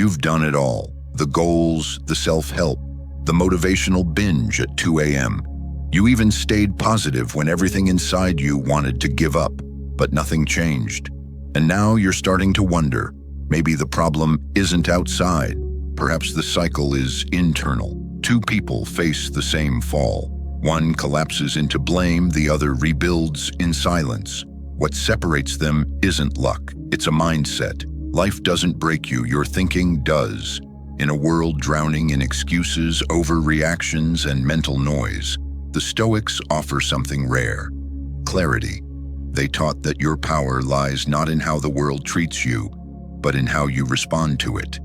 You've done it all. The goals, the self-help, the motivational binge at 2 a.m. You even stayed positive when everything inside you wanted to give up, but nothing changed. And now you're starting to wonder, maybe the problem isn't outside. Perhaps the cycle is internal. Two people face the same fall. One collapses into blame, the other rebuilds in silence. What separates them isn't luck, it's a mindset. Life doesn't break you, your thinking does. In a world drowning in excuses, overreactions, and mental noise, the Stoics offer something rare: clarity. They taught that your power lies not in how the world treats you, but in how you respond to it.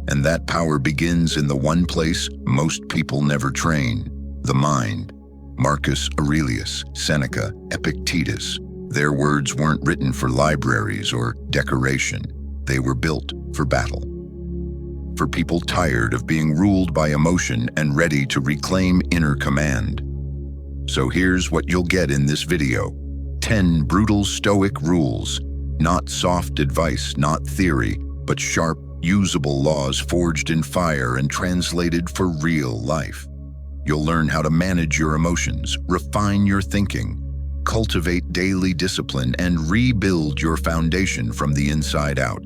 And that power begins in the one place most people never train: the mind. Marcus Aurelius, Seneca, Epictetus. Their words weren't written for libraries or decoration. They were built for battle. For people tired of being ruled by emotion and ready to reclaim inner command. So here's what you'll get in this video: 10 brutal Stoic rules. Not soft advice, not theory, but sharp, usable laws forged in fire and translated for real life. You'll learn how to manage your emotions, refine your thinking, cultivate daily discipline, and rebuild your foundation from the inside out.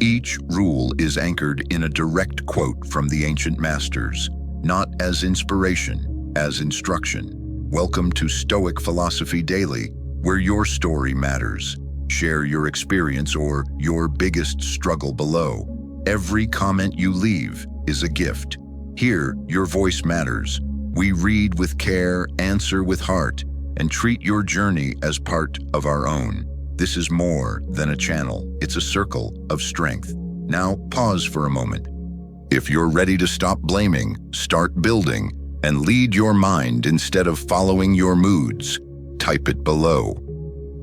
Each rule is anchored in a direct quote from the ancient masters, not as inspiration, as instruction. Welcome to Stoic Philosophy Daily, where your story matters. Share your experience or your biggest struggle below. Every comment you leave is a gift. Here, your voice matters. We read with care, answer with heart, and treat your journey as part of our own. This is more than a channel, it's a circle of strength. Now, pause for a moment. If you're ready to stop blaming, start building, and lead your mind instead of following your moods, type it below.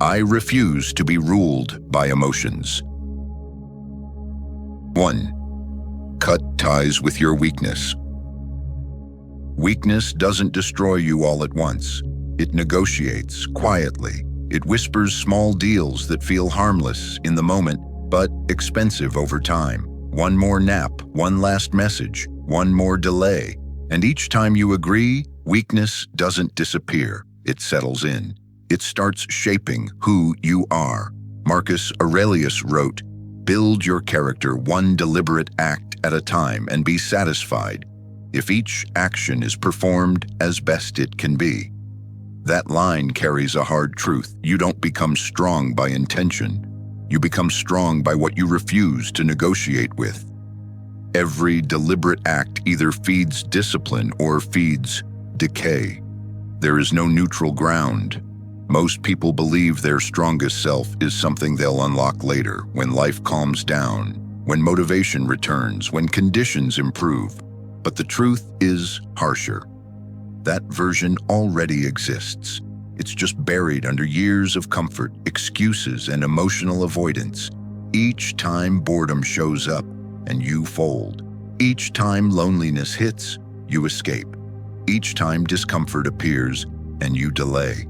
I refuse to be ruled by emotions. 1. Cut ties with your weakness. Weakness doesn't destroy you all at once. It negotiates quietly. It whispers small deals that feel harmless in the moment, but expensive over time. One more nap, one last message, one more delay. And each time you agree, weakness doesn't disappear. It settles in. It starts shaping who you are. Marcus Aurelius wrote, "Build your character one deliberate act at a time and be satisfied if each action is performed as best it can be." That line carries a hard truth. You don't become strong by intention. You become strong by what you refuse to negotiate with. Every deliberate act either feeds discipline or feeds decay. There is no neutral ground. Most people believe their strongest self is something they'll unlock later, when life calms down, when motivation returns, when conditions improve. But the truth is harsher. That version already exists. It's just buried under years of comfort, excuses, and emotional avoidance. Each time boredom shows up, and you fold. Each time loneliness hits, you escape. Each time discomfort appears, and you delay.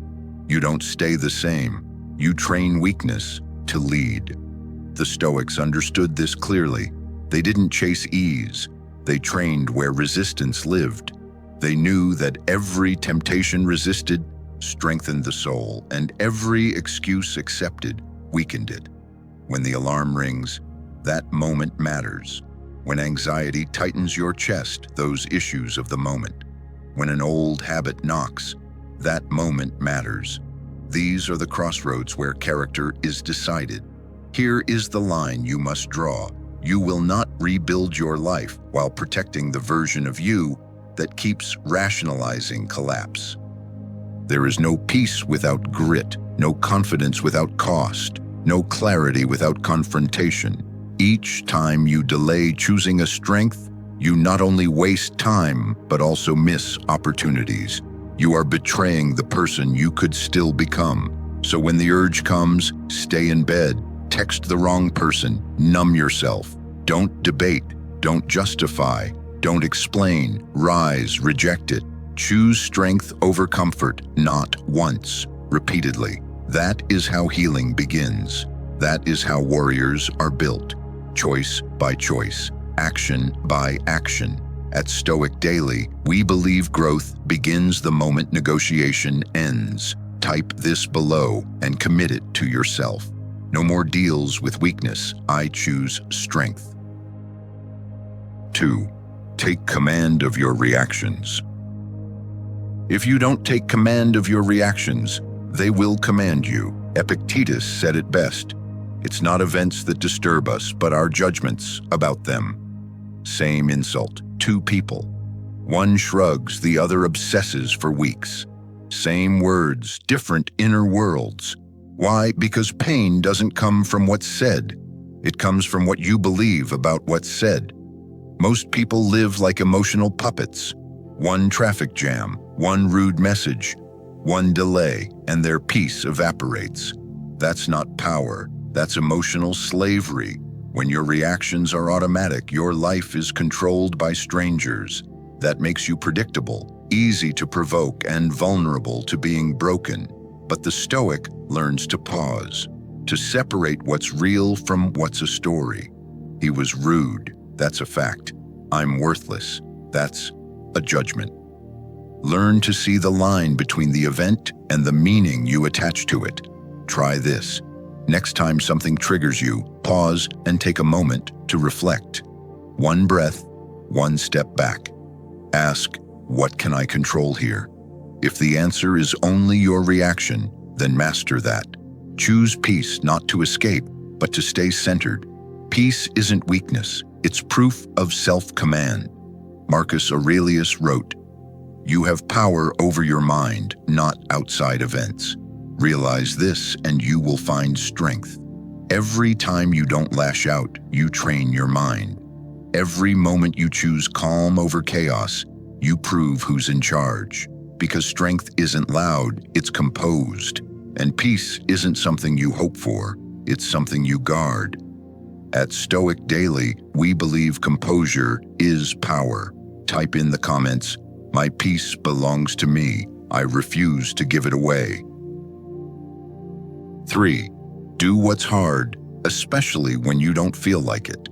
You don't stay the same. You train weakness to lead. The Stoics understood this clearly. They didn't chase ease. They trained where resistance lived. They knew that every temptation resisted strengthened the soul, and every excuse accepted weakened it. When the alarm rings, that moment matters. When anxiety tightens your chest, those issues of the moment. When an old habit knocks, that moment matters. These are the crossroads where character is decided. Here is the line you must draw. You will not rebuild your life while protecting the version of you that keeps rationalizing collapse. There is no peace without grit, no confidence without cost, no clarity without confrontation. Each time you delay choosing a strength, you not only waste time, but also miss opportunities. You are betraying the person you could still become. So when the urge comes, stay in bed, text the wrong person, numb yourself. Don't debate, don't justify, don't explain, rise, reject it. Choose strength over comfort, not once, repeatedly. That is how healing begins. That is how warriors are built, choice by choice. action by action. At Stoic Daily, we believe growth begins the moment negotiation ends. Type this below and commit it to yourself. No more deals with weakness. I choose strength. 2. Take command of your reactions. If you don't take command of your reactions, they will command you. Epictetus said it best. It's not events that disturb us, but our judgments about them. Same insult. 2 people. One shrugs, the other obsesses for weeks. Same words, different inner worlds. Why? Because pain doesn't come from what's said. It comes from what you believe about what's said. Most people live like emotional puppets. One traffic jam, one rude message, one delay, and their peace evaporates. That's not power. That's emotional slavery. When your reactions are automatic, your life is controlled by strangers. That makes you predictable, easy to provoke, and vulnerable to being broken. But the Stoic learns to pause, to separate what's real from what's a story. He was rude. That's a fact. I'm worthless. That's a judgment. Learn to see the line between the event and the meaning you attach to it. Try this. Next time something triggers you, pause and take a moment to reflect. One breath, one step back. Ask, what can I control here? If the answer is only your reaction, then master that. Choose peace not to escape, but to stay centered. Peace isn't weakness, it's proof of self-command. Marcus Aurelius wrote, "You have power over your mind, not outside events. Realize this and you will find strength. Every time you don't lash out, you train your mind. Every moment you choose calm over chaos, you prove who's in charge. Because strength isn't loud, it's composed. And peace isn't something you hope for, it's something you guard." At Stoic Daily, we believe composure is power. Type in the comments, "My peace belongs to me. I refuse to give it away." 3. Do what's hard, especially when you don't feel like it.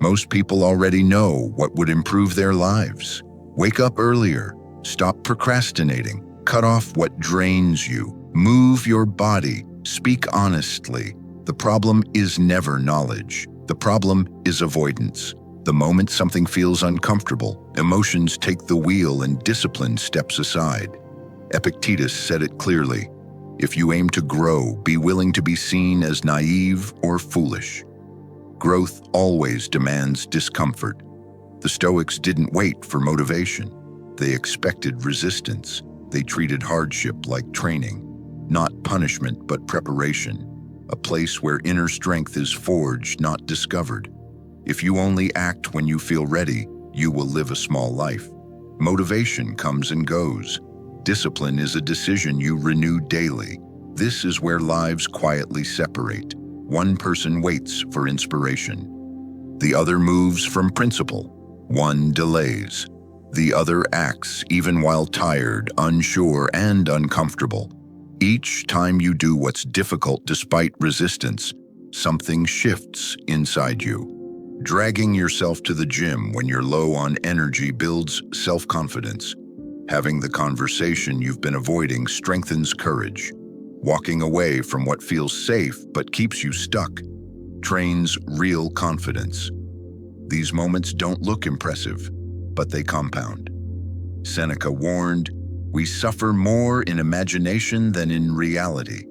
Most people already know what would improve their lives. Wake up earlier, stop procrastinating, cut off what drains you, move your body, speak honestly. The problem is never knowledge. The problem is avoidance. The moment something feels uncomfortable, emotions take the wheel and discipline steps aside. Epictetus said it clearly. If you aim to grow, be willing to be seen as naive or foolish. Growth always demands discomfort. The Stoics didn't wait for motivation. They expected resistance. They treated hardship like training, not punishment but preparation, a place where inner strength is forged, not discovered. If you only act when you feel ready, you will live a small life. Motivation comes and goes. Discipline is a decision you renew daily. This is where lives quietly separate. One person waits for inspiration. The other moves from principle. One delays. The other acts even while tired, unsure, and uncomfortable. Each time you do what's difficult despite resistance, something shifts inside you. Dragging yourself to the gym when you're low on energy builds self-confidence. Having the conversation you've been avoiding strengthens courage. Walking away from what feels safe but keeps you stuck trains real confidence. These moments don't look impressive, but they compound. Seneca warned, "We suffer more in imagination than in reality."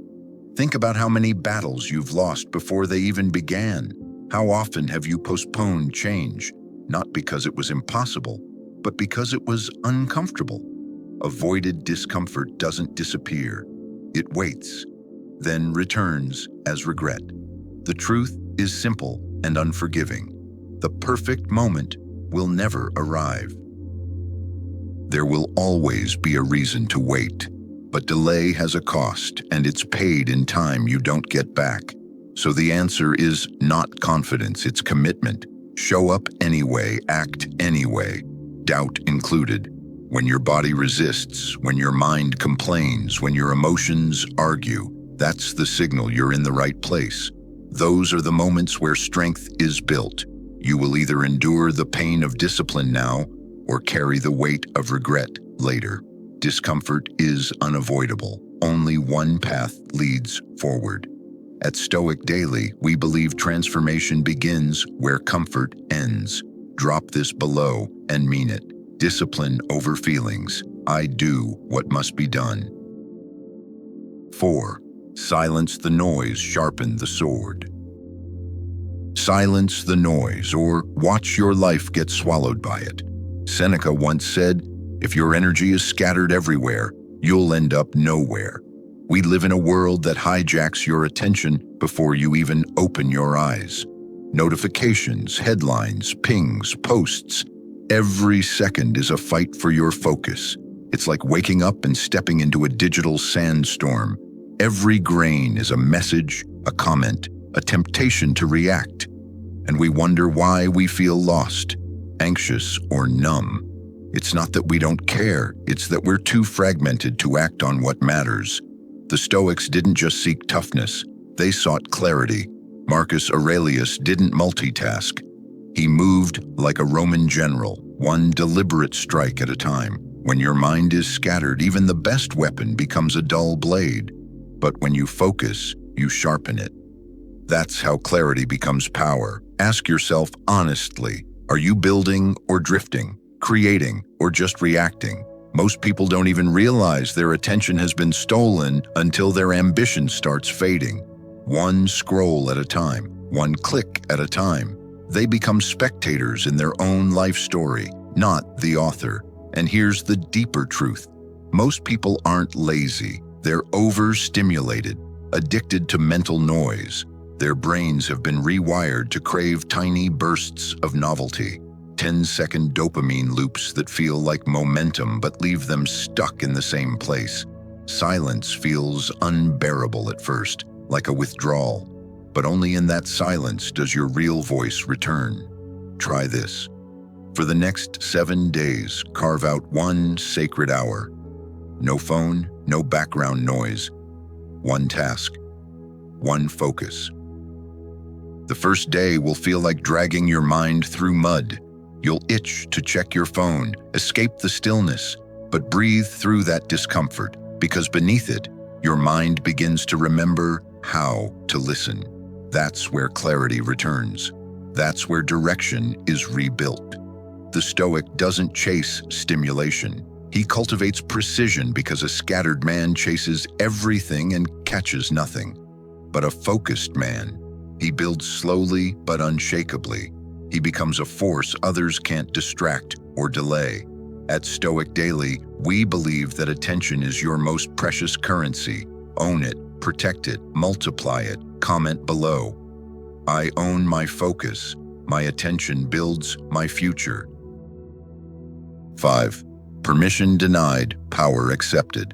Think about how many battles you've lost before they even began. How often have you postponed change, not because it was impossible, but because it was uncomfortable? Avoided discomfort doesn't disappear. It waits, then returns as regret. The truth is simple and unforgiving. The perfect moment will never arrive. There will always be a reason to wait, but delay has a cost, and it's paid in time you don't get back. So the answer is not confidence, it's commitment. Show up anyway, act anyway, doubt included. When your body resists, when your mind complains, when your emotions argue, that's the signal you're in the right place. Those are the moments where strength is built. You will either endure the pain of discipline now or carry the weight of regret later. Discomfort is unavoidable. Only one path leads forward. At Stoic Daily, we believe transformation begins where comfort ends. Drop this below and mean it. Discipline over feelings. I do what must be done. 4. Silence the noise, sharpen the sword. Silence the noise, or watch your life get swallowed by it. Seneca once said, if your energy is scattered everywhere, you'll end up nowhere. We live in a world that hijacks your attention before you even open your eyes. Notifications, headlines, pings, posts. Every second is a fight for your focus. It's like waking up and stepping into a digital sandstorm. Every grain is a message, a comment, a temptation to react. And we wonder why we feel lost, anxious, or numb. It's not that we don't care, it's that we're too fragmented to act on what matters. The Stoics didn't just seek toughness, they sought clarity. Marcus Aurelius didn't multitask. He moved like a Roman general, one deliberate strike at a time. When your mind is scattered, even the best weapon becomes a dull blade. But when you focus, you sharpen it. That's how clarity becomes power. Ask yourself honestly, are you building or drifting, creating or just reacting? Most people don't even realize their attention has been stolen until their ambition starts fading. One scroll at a time, one click at a time. They become spectators in their own life story, not the author. And here's the deeper truth. Most people aren't lazy. They're overstimulated, addicted to mental noise. Their brains have been rewired to crave tiny bursts of novelty. 10-second dopamine loops that feel like momentum but leave them stuck in the same place. Silence feels unbearable at first, like a withdrawal. But only in that silence does your real voice return. Try this. For the next 7 days, carve out one sacred hour. No phone, no background noise. One task, one focus. The first day will feel like dragging your mind through mud. You'll itch to check your phone, escape the stillness, but breathe through that discomfort, because beneath it, your mind begins to remember how to listen. That's where clarity returns. That's where direction is rebuilt. The Stoic doesn't chase stimulation. He cultivates precision because a scattered man chases everything and catches nothing. But a focused man, he builds slowly but unshakably. He becomes a force others can't distract or delay. At Stoic Daily, we believe that attention is your most precious currency. Own it, protect it, multiply it. Comment below. I own my focus. My attention builds my future. 5. Permission denied, power accepted.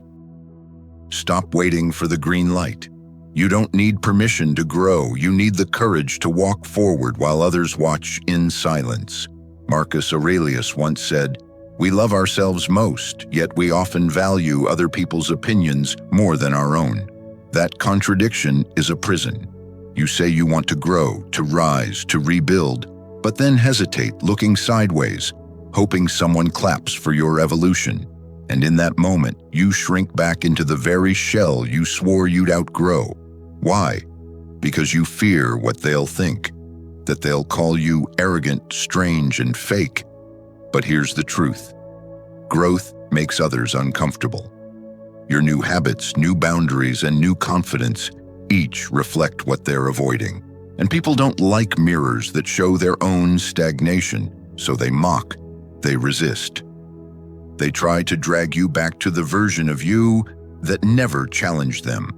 Stop waiting for the green light. You don't need permission to grow. You need the courage to walk forward while others watch in silence. Marcus Aurelius once said, "We love ourselves most, yet we often value other people's opinions more than our own." That contradiction is a prison. You say you want to grow, to rise, to rebuild, but then hesitate, looking sideways, hoping someone claps for your evolution. And in that moment, you shrink back into the very shell you swore you'd outgrow. Why? Because you fear what they'll think, that they'll call you arrogant, strange, and fake. But here's the truth. Growth makes others uncomfortable. Your new habits, new boundaries, and new confidence each reflect what they're avoiding. And people don't like mirrors that show their own stagnation, so they mock, they resist. They try to drag you back to the version of you that never challenged them.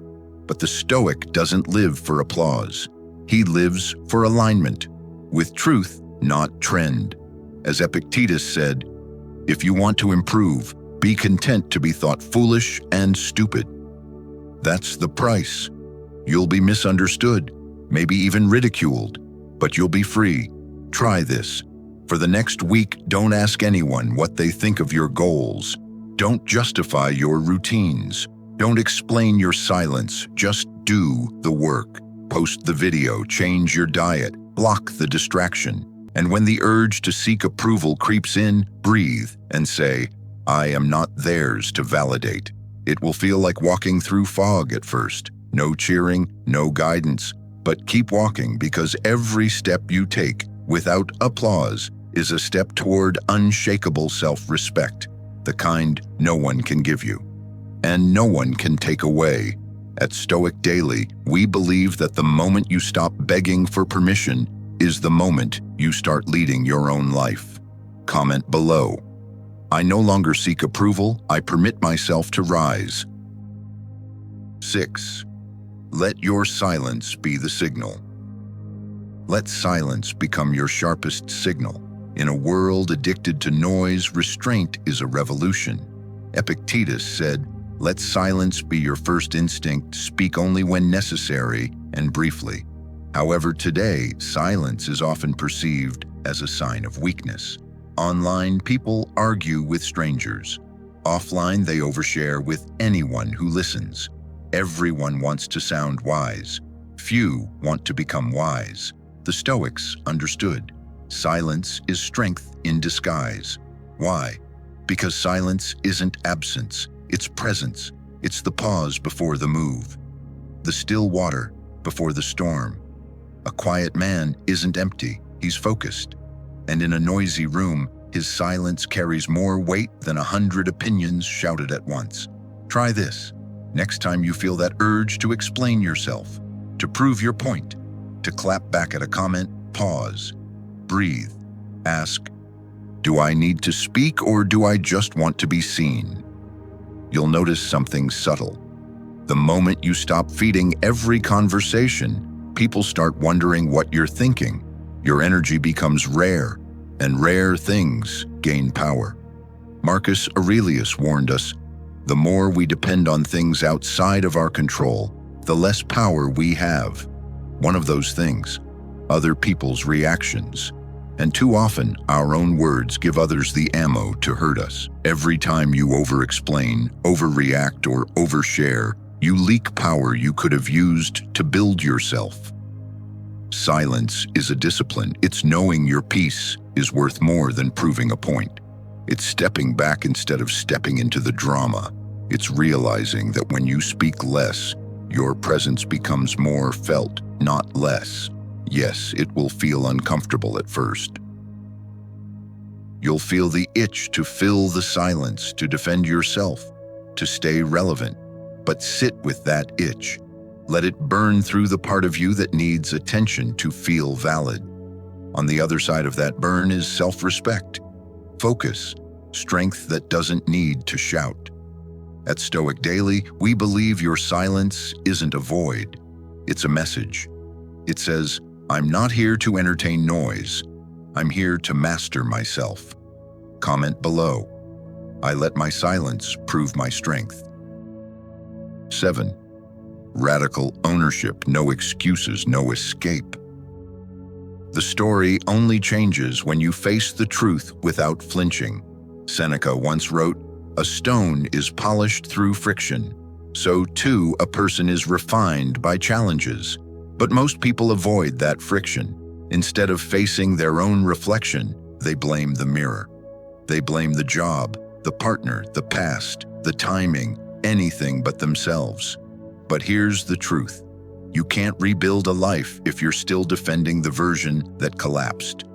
But the Stoic doesn't live for applause. He lives for alignment, with truth, not trend. As Epictetus said, if you want to improve, be content to be thought foolish and stupid. That's the price. You'll be misunderstood, maybe even ridiculed, but you'll be free. Try this. For the next week, don't ask anyone what they think of your goals. Don't justify your routines. Don't explain your silence, just do the work. Post the video, change your diet, block the distraction. And when the urge to seek approval creeps in, breathe and say, I am not theirs to validate. It will feel like walking through fog at first. No cheering, no guidance, but keep walking because every step you take without applause is a step toward unshakable self-respect, the kind no one can give you, and no one can take away. At Stoic Daily, we believe that the moment you stop begging for permission is the moment you start leading your own life. Comment below. I no longer seek approval, I permit myself to rise. 6. Let your silence be the signal. Let silence become your sharpest signal. In a world addicted to noise, restraint is a revolution. Epictetus said, let silence be your first instinct, speak only when necessary and briefly. However, today, silence is often perceived as a sign of weakness. Online, people argue with strangers. Offline, they overshare with anyone who listens. Everyone wants to sound wise. Few want to become wise. The Stoics understood. Silence is strength in disguise. Why? Because silence isn't absence, it's presence. It's the pause before the move. The still water before the storm. A quiet man isn't empty, he's focused. And in a noisy room, his silence carries more weight than 100 opinions shouted at once. Try this. Next time you feel that urge to explain yourself, to prove your point, to clap back at a comment, pause. Breathe. Ask, do I need to speak or do I just want to be seen? You'll notice something subtle. The moment you stop feeding every conversation, people start wondering what you're thinking. Your energy becomes rare, and rare things gain power. Marcus Aurelius warned us, the more we depend on things outside of our control, the less power we have. One of those things, other people's reactions. And too often, our own words give others the ammo to hurt us. Every time you over-explain, overreact, or overshare, you leak power you could have used to build yourself. Silence is a discipline. It's knowing your peace is worth more than proving a point. It's stepping back instead of stepping into the drama. It's realizing that when you speak less, your presence becomes more felt, not less. Yes, it will feel uncomfortable at first. You'll feel the itch to fill the silence, to defend yourself, to stay relevant. But sit with that itch. Let it burn through the part of you that needs attention to feel valid. On the other side of that burn is self-respect, focus, strength that doesn't need to shout. At Stoic Daily, we believe your silence isn't a void. It's a message. It says, I'm not here to entertain noise. I'm here to master myself. Comment below. I let my silence prove my strength. 7. Radical ownership, no excuses, no escape. The story only changes when you face the truth without flinching. Seneca once wrote, a stone is polished through friction. So too a person is refined by challenges. But most people avoid that friction. Instead of facing their own reflection, they blame the mirror. They blame the job, the partner, the past, the timing, anything but themselves. But here's the truth. You can't rebuild a life if you're still defending the version that collapsed.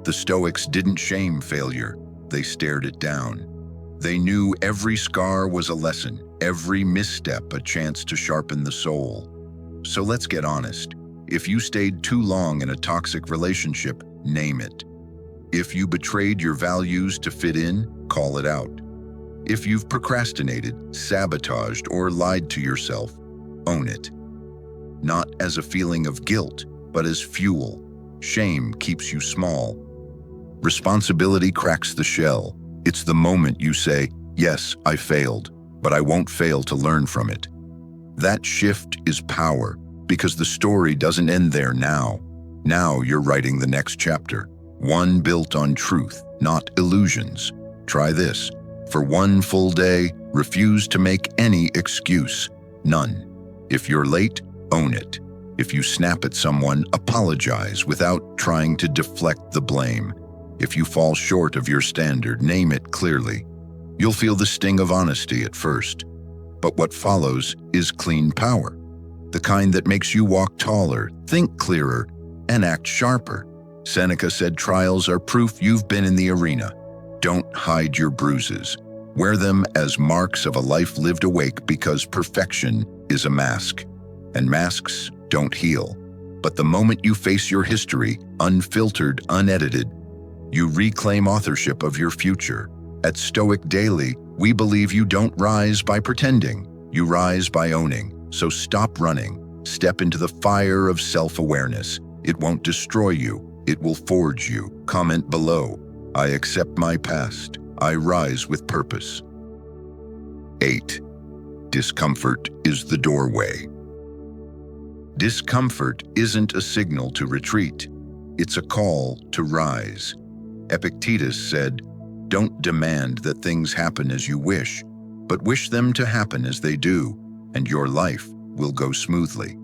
The Stoics didn't shame failure. They stared it down. They knew every scar was a lesson, every misstep a chance to sharpen the soul. So let's get honest. If you stayed too long in a toxic relationship, name it. If you betrayed your values to fit in, call it out. If you've procrastinated, sabotaged, or lied to yourself, own it. Not as a feeling of guilt, but as fuel. Shame keeps you small. Responsibility cracks the shell. It's the moment you say, yes, I failed, but I won't fail to learn from it. That shift is power, because the story doesn't end there now. Now you're writing the next chapter, one built on truth, not illusions. Try this. For one full day, refuse to make any excuse. None. If you're late, own it. If you snap at someone, apologize without trying to deflect the blame. If you fall short of your standard, name it clearly. You'll feel the sting of honesty at first, but what follows is clean power, the kind that makes you walk taller, think clearer, and act sharper. Seneca said trials are proof you've been in the arena. Don't hide your bruises. Wear them as marks of a life lived awake, because perfection is a mask, and masks don't heal. But the moment you face your history, unfiltered, unedited, you reclaim authorship of your future. At Stoic Daily, we believe you don't rise by pretending, you rise by owning. So stop running, step into the fire of self-awareness. It won't destroy you, it will forge you. Comment below. I accept my past. I rise with purpose. 8. Discomfort is the doorway. Discomfort isn't a signal to retreat. It's a call to rise. Epictetus said, "Don't demand that things happen as you wish, but wish them to happen as they do, and your life will go smoothly."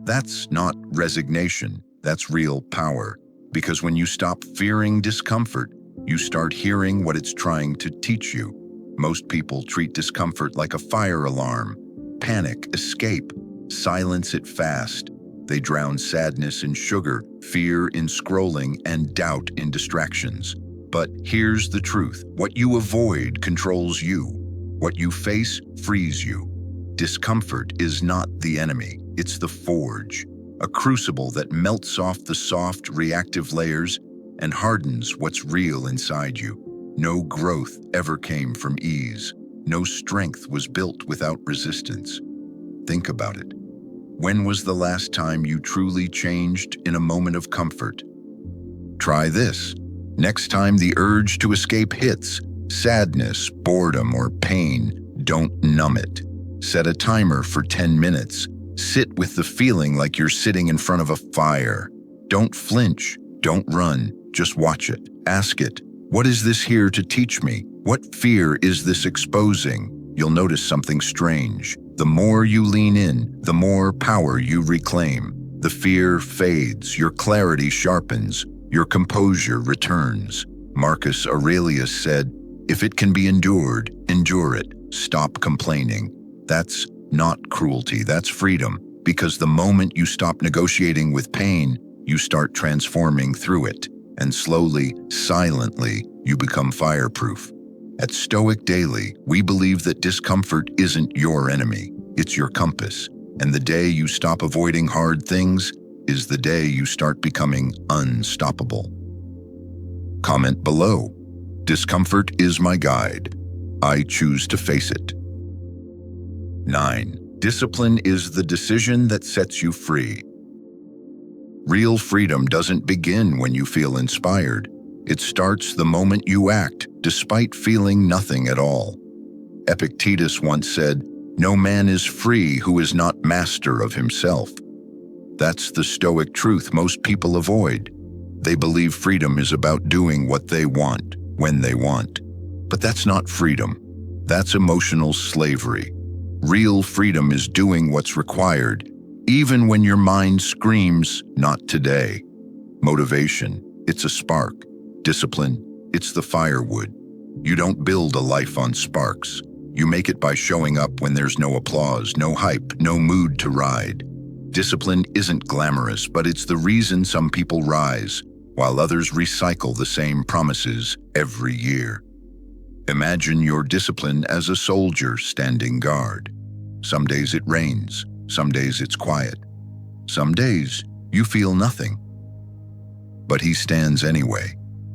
That's not resignation, that's real power. Because when you stop fearing discomfort, you start hearing what it's trying to teach you. Most people treat discomfort like a fire alarm. Panic, escape, silence it fast. They drown sadness in sugar, fear in scrolling, and doubt in distractions. But here's the truth. What you avoid controls you. What you face frees you. Discomfort is not the enemy. It's the forge, a crucible that melts off the soft, reactive layers and hardens what's real inside you. No growth ever came from ease. No strength was built without resistance. Think about it. When was the last time you truly changed in a moment of comfort? Try this. Next time the urge to escape hits, sadness, boredom, or pain, don't numb it. Set a timer for 10 minutes. Sit with the feeling like you're sitting in front of a fire. Don't flinch. Don't run. Just watch it. Ask it, what is this here to teach me? What fear is this exposing? You'll notice something strange. The more you lean in, the more power you reclaim. The fear fades, your clarity sharpens, your composure returns. Marcus Aurelius said, "If it can be endured, endure it. Stop complaining." That's not cruelty, that's freedom. Because the moment you stop negotiating with pain, you start transforming through it. And slowly, silently, you become fireproof. At Stoic Daily, we believe that discomfort isn't your enemy, it's your compass. And the day you stop avoiding hard things is the day you start becoming unstoppable. Comment below. Discomfort is my guide. I choose to face it. 9. Discipline is the decision that sets you free. Real freedom doesn't begin when you feel inspired. It starts the moment you act, despite feeling nothing at all. Epictetus once said, "No man is free who is not master of himself." That's the Stoic truth most people avoid. They believe freedom is about doing what they want, when they want. But that's not freedom. That's emotional slavery. Real freedom is doing what's required, even when your mind screams, "Not today." Motivation, it's a spark. Discipline, it's the firewood. You don't build a life on sparks. You make it by showing up when there's no applause, no hype, no mood to ride. Discipline isn't glamorous, but it's the reason some people rise, while others recycle the same promises every year. Imagine your discipline as a soldier standing guard. Some days it rains, some days it's quiet. Some days you feel nothing. But he stands anyway.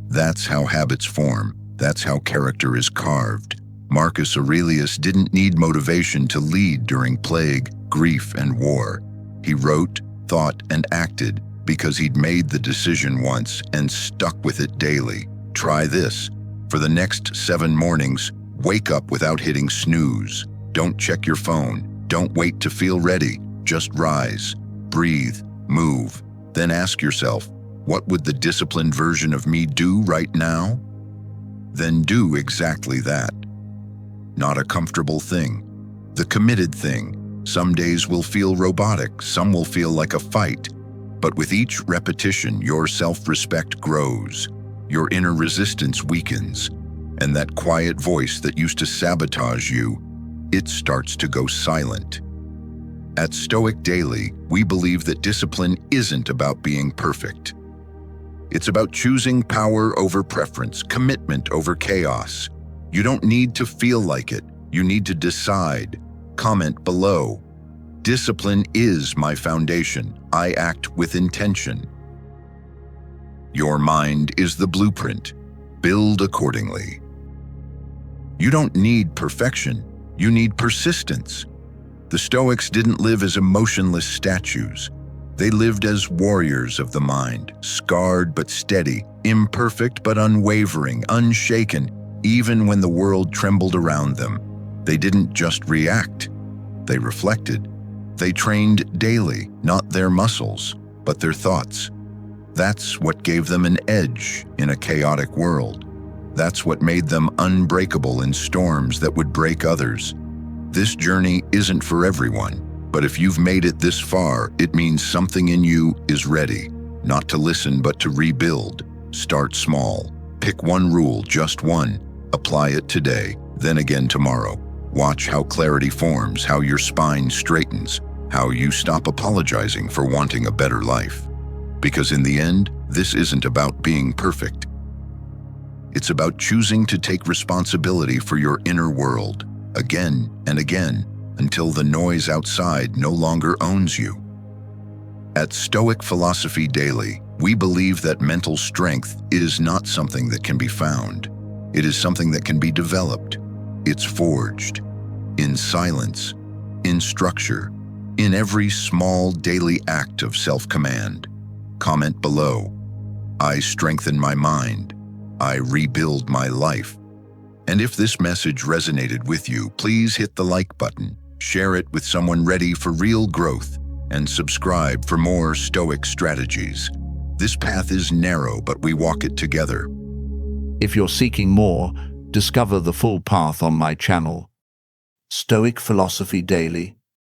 That's how habits form. That's how character is carved. Marcus Aurelius didn't need motivation to lead during plague, grief, and war. He wrote, thought, and acted because he'd made the decision once and stuck with it daily. Try this. For the next 7 mornings, wake up without hitting snooze. Don't check your phone. Don't wait to feel ready. Just rise, breathe, move. Then ask yourself, what would the disciplined version of me do right now? Then do exactly that. Not a comfortable thing, the committed thing, Some days will feel robotic, some will feel like a fight. But with each repetition, your self-respect grows, your inner resistance weakens, and that quiet voice that used to sabotage you, it starts to go silent. At Stoic Daily, we believe that discipline isn't about being perfect. It's about choosing power over preference, commitment over chaos. You don't need to feel like it, you need to decide. Comment below. Discipline is my foundation. I act with intention. Your mind is the blueprint. Build accordingly. You don't need perfection, you need persistence. The Stoics didn't live as emotionless statues. They lived as warriors of the mind, scarred but steady, imperfect but unwavering, unshaken, even when the world trembled around them. They didn't just react, they reflected. They trained daily, not their muscles, but their thoughts. That's what gave them an edge in a chaotic world. That's what made them unbreakable in storms that would break others. This journey isn't for everyone, but if you've made it this far, it means something in you is ready, not to listen but to rebuild. Start small. Pick one rule, just one. Apply it today, then again tomorrow. Watch how clarity forms, how your spine straightens, how you stop apologizing for wanting a better life. Because in the end, this isn't about being perfect. It's about choosing to take responsibility for your inner world, again and again, until the noise outside no longer owns you. At Stoic Philosophy Daily, we believe that mental strength is not something that can be found. It is something that can be developed. It's forged in silence, in structure, in every small daily act of self-command. Comment below. I strengthen my mind. I rebuild my life. And if this message resonated with you, please hit the like button, share it with someone ready for real growth, and subscribe for more Stoic strategies. This path is narrow, but we walk it together. If you're seeking more, discover the full path on my channel, Stoic Philosophy Daily.